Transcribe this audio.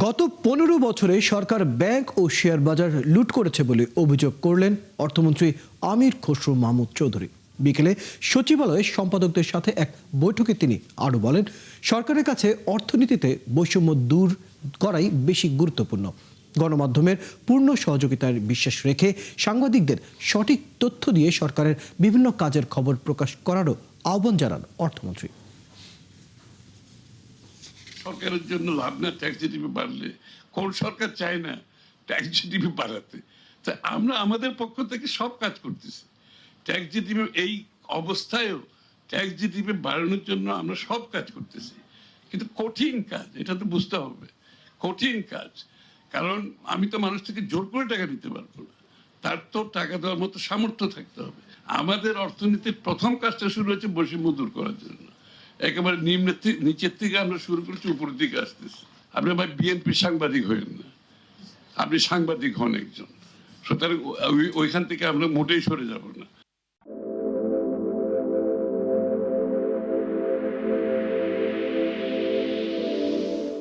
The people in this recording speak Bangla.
গত 15 বছরে সরকার ব্যাংক ও শেয়ার বাজার লুট করেছে বলে অভিযোগ করলেন অর্থমন্ত্রী আমির খসরু মাহমুদ চৌধুরী। বিকেলে সচিবালয়ে সম্পাদকদের সাথে এক বৈঠকে তিনি আরও বলেন, সরকারের কাছে অর্থনীতিতে বৈষম্য দূর করাই বেশি গুরুত্বপূর্ণ। গণমাধ্যমের পূর্ণ সহযোগিতার বিশ্বাস রেখে সাংবাদিকদের সঠিক তথ্য দিয়ে সরকারের বিভিন্ন কাজের খবর প্রকাশ করারও আহ্বান জানান অর্থমন্ত্রী। সরকারের জন্য লাভ না ট্যাক্স জিডিপি বাড়লে, কোন সরকার চায় না ট্যাক্স জিডিপি বাড়াতে? তা আমরা আমাদের পক্ষ থেকে সব কাজ করতেছি। ট্যাক্স জিডিপি এই অবস্থায়ও ট্যাক্স জিডিপি বাড়ানোর জন্য আমরা সব কাজ করতেছি, কিন্তু কঠিন কাজ, এটা তো বুঝতে হবে, কঠিন কাজ। কারণ আমি তো মানুষ থেকে জোর করে টাকা নিতে পারবো না, তার তো টাকা দেওয়ার মতো সামর্থ্য থাকতে হবে। আমাদের অর্থনীতির প্রথম কাজটা শুরু হয়েছে বৈষম্য দূর করার জন্য। একেবারে নিচের থেকে আমরা শুরু করেছি, উপরের দিকে আসতেছি। আপনি ভাই বিএনপি সাংবাদিক হইেন না, আপনি সাংবাদিক হন একজন, সুতরাং ওইখান থেকে আমরা মোটেই সরে যাব না।